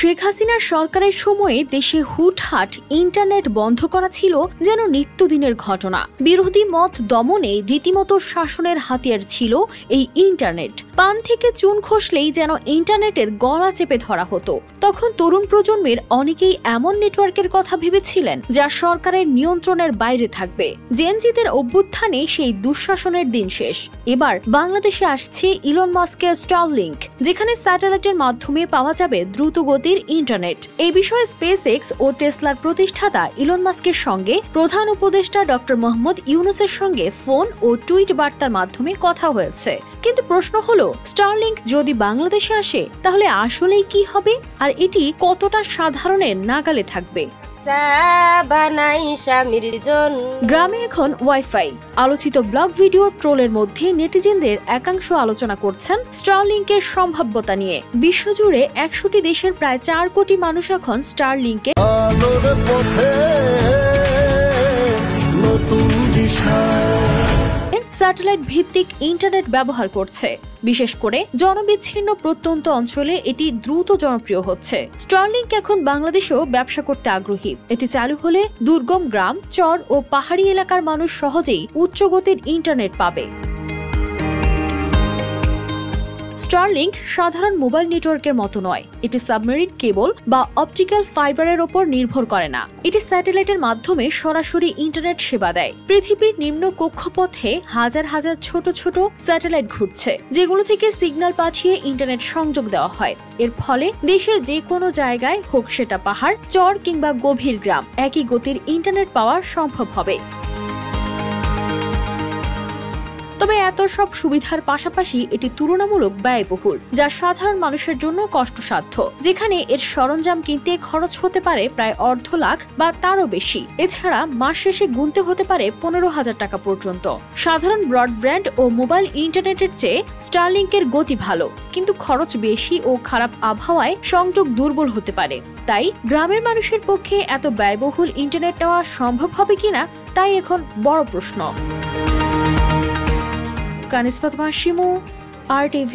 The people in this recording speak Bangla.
শেখ হাসিনার সরকারের সময়ে দেশে হুটহাট ইন্টারনেট বন্ধ করা ছিল যেন নিত্যদিনের ঘটনা। বিরোধী মত দমনে রীতিমতো শাসনের হাতিয়ার ছিল এই ইন্টারনেট। পান থেকে চুন খসলেই যেন ইন্টারনেটের গলা চেপে ধরা হতো। তখন তরুণ প্রজন্মের অনেকেই এমন নেটওয়ার্কের কথা ভেবেছিলেন যা সরকারের নিয়ন্ত্রণের বাইরে থাকবে। জেনজিদের অভ্যুত্থানে সেই দুঃশাসনের দিন শেষ। এবার বাংলাদেশে আসছে ইলন মাস্কের স্টারলিংক, যেখানে স্যাটেলাইটের মাধ্যমে পাওয়া যাবে দ্রুত গতির ইন্টারনেট। এই বিষয়ে স্পেসএক্স ও টেসলার প্রতিষ্ঠাতা ইলন মাস্কের সঙ্গে প্রধান উপদেষ্টা ডক্টর মোহাম্মদ ইউনুসের সঙ্গে ফোন ও টুইট বার্তার মাধ্যমে কথা হয়েছে। কিন্তু প্রশ্ন হলো, স্টারলিংক যদি বাংলাদেশে আসে তাহলে আসলেই কি হবে, আর এটি কতটা সাধারণের নাগালে থাকবে? গ্রামে এখন ওয়াইফাই। আলোচিত ব্লগ ভিডিও ট্রোলের মধ্যে নেটিজেনদের একাংশ আলোচনা করছেন স্টারলিংকের সম্ভাব্যতা নিয়ে। বিশ্বজুড়ে ১০০টি দেশের প্রায় ৪ কোটি মানুষ এখন স্টারলিংকে স্যাটেলাইট ভিত্তিক ইন্টারনেট ব্যবহার করছে। বিশেষ করে জনবিচ্ছিন্ন প্রত্যন্ত অঞ্চলে এটি দ্রুত জনপ্রিয় হচ্ছে। স্টারলিংক এখন বাংলাদেশেও ব্যবসা করতে আগ্রহী। এটি চালু হলে দুর্গম গ্রাম, চর ও পাহাড়ি এলাকার মানুষ সহজেই উচ্চ গতির ইন্টারনেট পাবে। স্টারলিংক সাধারণ মোবাইল নেটওয়ার্কের মতো নয়। এটি সাবমেরিন কেবল বা অপটিক্যাল ফাইবারের ওপর নির্ভর করে না। এটি স্যাটেলাইটের মাধ্যমে সরাসরি ইন্টারনেট সেবা দেয়। পৃথিবীর নিম্ন কক্ষপথে হাজার হাজার ছোট ছোট স্যাটেলাইট ঘুরছে, যেগুলো থেকে সিগন্যাল পাঠিয়ে ইন্টারনেট সংযোগ দেওয়া হয়। এর ফলে দেশের যে কোনো জায়গায়, হোক সেটা পাহাড়, চর কিংবা গভীর গ্রাম, একই গতির ইন্টারনেট পাওয়া সম্ভব হবে। তবে এত সব সুবিধার পাশাপাশি এটি তুলনামূলক ব্যয়বহুল, যা সাধারণ মানুষের জন্য কষ্টসাধ্য। যেখানে এর সরঞ্জাম কিনতে খরচ হতে পারে প্রায় অর্ধ লাখ বা তারও বেশি। এছাড়া মাস শেষে গুনতে হতে পারে ১৫,০০০ টাকা পর্যন্ত। সাধারণ ব্রডব্যান্ড ও মোবাইল ইন্টারনেটের চেয়ে স্টারলিংকের গতি ভালো, কিন্তু খরচ বেশি ও খারাপ আবহাওয়ায় সংযোগ দুর্বল হতে পারে। তাই গ্রামের মানুষের পক্ষে এত ব্যয়বহুল ইন্টারনেট নেওয়া সম্ভব হবে কিনা, তাই এখন বড় প্রশ্ন। কানিস ফাতেমা শিমু, RTV।